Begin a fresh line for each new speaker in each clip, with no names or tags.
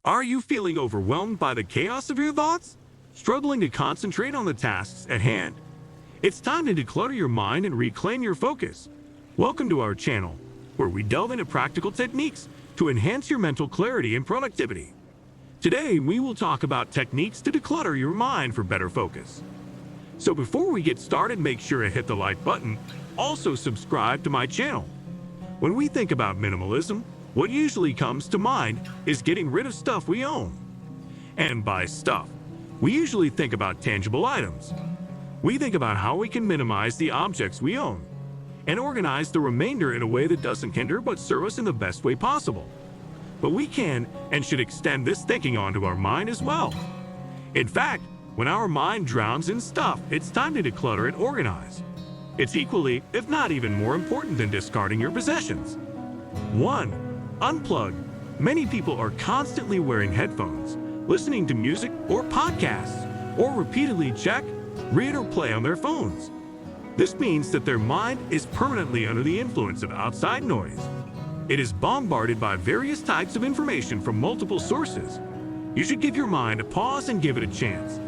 Are you feeling overwhelmed by the chaos of your thoughts? Struggling to concentrate on the tasks at hand? It's time to declutter your mind and reclaim your focus. Welcome to our channel, where we delve into practical techniques to enhance your mental clarity and productivity. Today, we will talk about techniques to declutter your mind for better focus. So before we get started, make sure to hit the like button. Also subscribe to my channel. When we think about minimalism, what usually comes to mind is getting rid of stuff we own. And by stuff, we usually think about tangible items. We think about how we can minimize the objects we own and organize the remainder in a way that doesn't hinder but serve us in the best way possible. But we can and should extend this thinking onto our mind as well. In fact, when our mind drowns in stuff, it's time to declutter and organize. It's equally, if not even more important than discarding your possessions. 1. Unplug. Many people are constantly wearing headphones, listening to music or podcasts, or repeatedly check, read, or play on their phones. This means that their mind is permanently under the influence of outside noise. It is bombarded by various types of information from multiple sources. You should give your mind a pause and give it a chance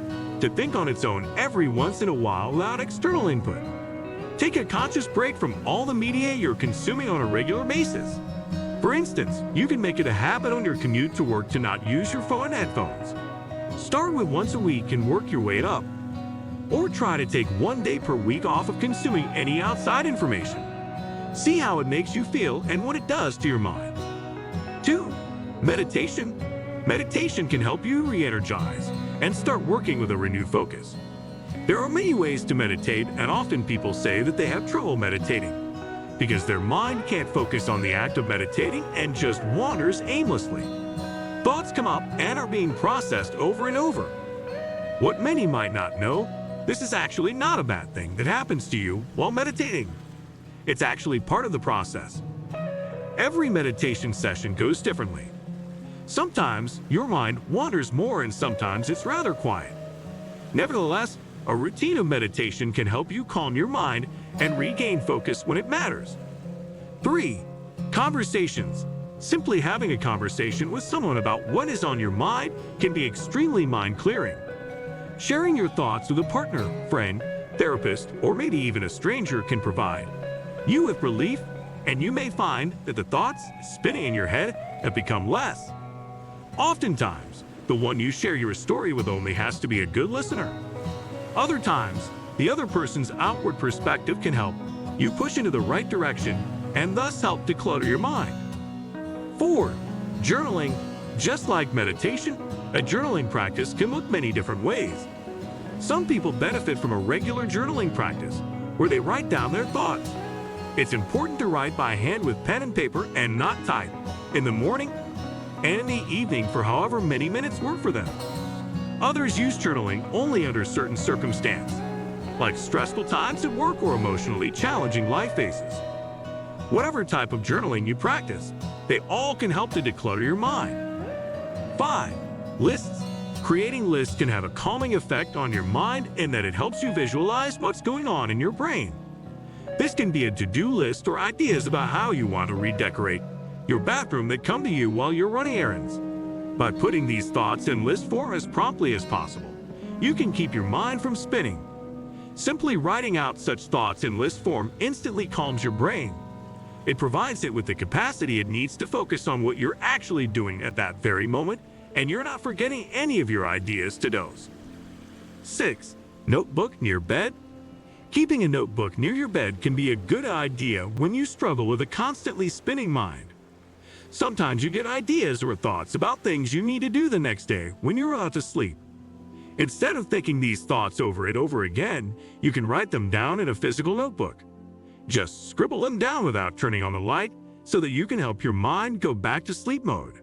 to think on its own every once in a while without external input. Take a conscious break from all the media you're consuming on a regular basis. For instance, you can make it a habit on your commute to work to not use your phone and headphones. Start with once a week and work your way up. Or try to take one day per week off of consuming any outside information. See how it makes you feel and what it does to your mind. 2. Meditation. Meditation can help you re-energize and start working with a renewed focus. There are many ways to meditate, and often people say that they have trouble meditating because their mind can't focus on the act of meditating and just wanders aimlessly. Thoughts come up and are being processed over and over. What many might not know, this is actually not a bad thing that happens to you while meditating. It's actually part of the process. Every meditation session goes differently. Sometimes your mind wanders more and sometimes it's rather quiet. Nevertheless, a routine of meditation can help you calm your mind and regain focus when it matters. 3. Conversations. Simply having a conversation with someone about what is on your mind can be extremely mind-clearing. Sharing your thoughts with a partner, friend, therapist, or maybe even a stranger can provide you with relief, and you may find that the thoughts spinning in your head have become less. Oftentimes, the one you share your story with only has to be a good listener. Other times, the other person's outward perspective can help you push into the right direction and thus help declutter your mind. 4. Journaling. Just like meditation, a journaling practice can look many different ways. Some people benefit from a regular journaling practice where they write down their thoughts. It's important to write by hand with pen and paper and not type, in the morning and in the evening for however many minutes work for them. Others use journaling only under certain circumstances, like stressful times at work or emotionally challenging life phases. Whatever type of journaling you practice, they all can help to declutter your mind. 5. Lists. Creating lists can have a calming effect on your mind in that it helps you visualize what's going on in your brain. This can be a to-do list or ideas about how you want to redecorate your bathroom that come to you while you're running errands. By putting these thoughts in list form as promptly as possible, you can keep your mind from spinning. Simply writing out such thoughts in list form instantly calms your brain. It provides it with the capacity it needs to focus on what you're actually doing at that very moment, and you're not forgetting any of your ideas to doze. 6. Notebook near bed. Keeping a notebook near your bed can be a good idea when you struggle with a constantly spinning mind. Sometimes you get ideas or thoughts about things you need to do the next day when you're about to sleep. Instead of thinking these thoughts over and over again, you can write them down in a physical notebook. Just scribble them down without turning on the light so that you can help your mind go back to sleep mode.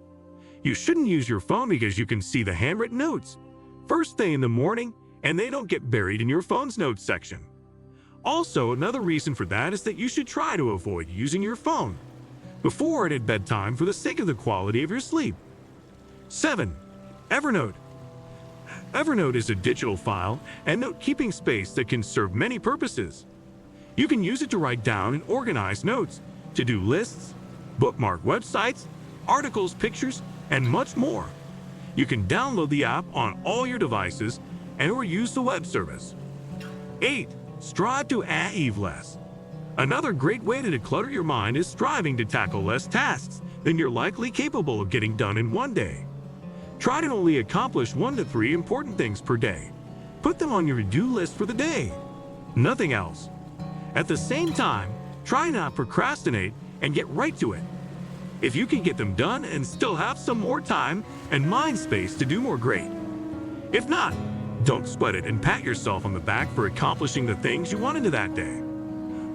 You shouldn't use your phone because you can see the handwritten notes first thing in the morning and they don't get buried in your phone's notes section. Also, another reason for that is that you should try to avoid using your phone before and at bedtime for the sake of the quality of your sleep. 7. Evernote. Evernote is a digital file and note-keeping space that can serve many purposes. You can use it to write down and organize notes, to-do lists, bookmark websites, articles, pictures, and much more. You can download the app on all your devices and/or use the web service. 8. Strive to achieve less. Another great way to declutter your mind is striving to tackle less tasks than you're likely capable of getting done in one day. Try to only accomplish 1 to 3 important things per day. Put them on your to-do list for the day. Nothing else. At the same time, try not to procrastinate and get right to it. If you can get them done and still have some more time and mind space to do more, great. If not, don't sweat it and pat yourself on the back for accomplishing the things you wanted to that day.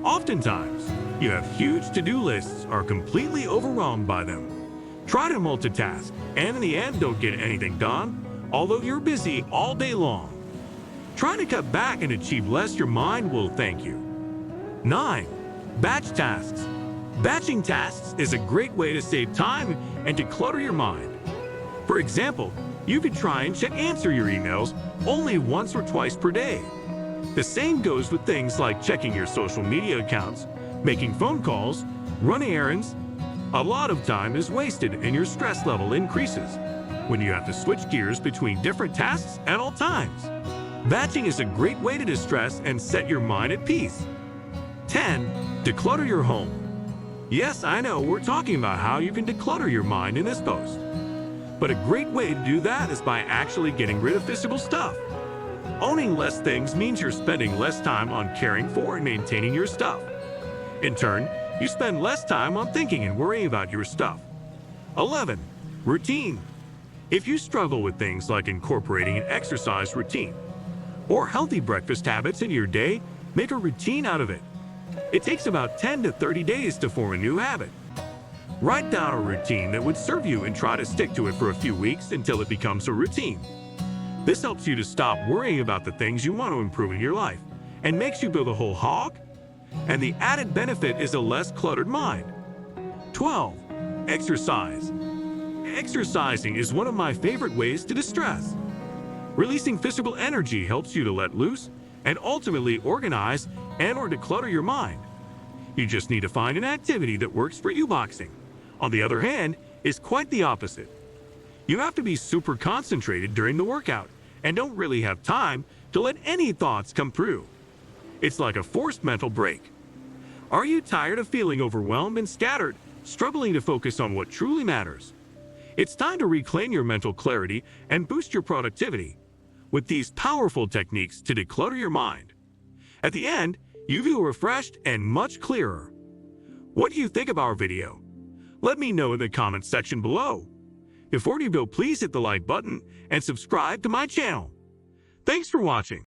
Oftentimes, you have huge to-do lists or are completely overwhelmed by them. Try to multitask and in the end don't get anything done, although you're busy all day long. Try to cut back and achieve less, your mind will thank you. 9. Batch tasks. Batching tasks is a great way to save time and declutter your mind. For example, you could try and answer your emails only once or twice per day. The same goes with things like checking your social media accounts, making phone calls, running errands. A lot of time is wasted and your stress level increases when you have to switch gears between different tasks at all times. Batching is a great way to distress and set your mind at peace. 10. Declutter your home. Yes, I know we're talking about how you can declutter your mind in this post. But a great way to do that is by actually getting rid of physical stuff. Owning less things means you're spending less time on caring for and maintaining your stuff. In turn, you spend less time on thinking and worrying about your stuff. 11. Routine. If you struggle with things like incorporating an exercise routine or healthy breakfast habits in your day, make a routine out of it. It takes about 10 to 30 days to form a new habit. Write down a routine that would serve you and try to stick to it for a few weeks until it becomes a routine. This helps you to stop worrying about the things you want to improve in your life and makes you build a whole hog. And the added benefit is a less cluttered mind. 12. Exercise. Exercising is one of my favorite ways to distress. Releasing physical energy helps you to let loose and ultimately organize and/or declutter your mind. You just need to find an activity that works for you. Boxing, on the other hand, is quite the opposite. You have to be super concentrated during the workout and don't really have time to let any thoughts come through. It's like a forced mental break. Are you tired of feeling overwhelmed and scattered, struggling to focus on what truly matters? It's time to reclaim your mental clarity and boost your productivity with these powerful techniques to declutter your mind. At the end, you feel refreshed and much clearer. What do you think of our video? Let me know in the comments section below. Before you go, please hit the like button and subscribe to my channel. Thanks for watching.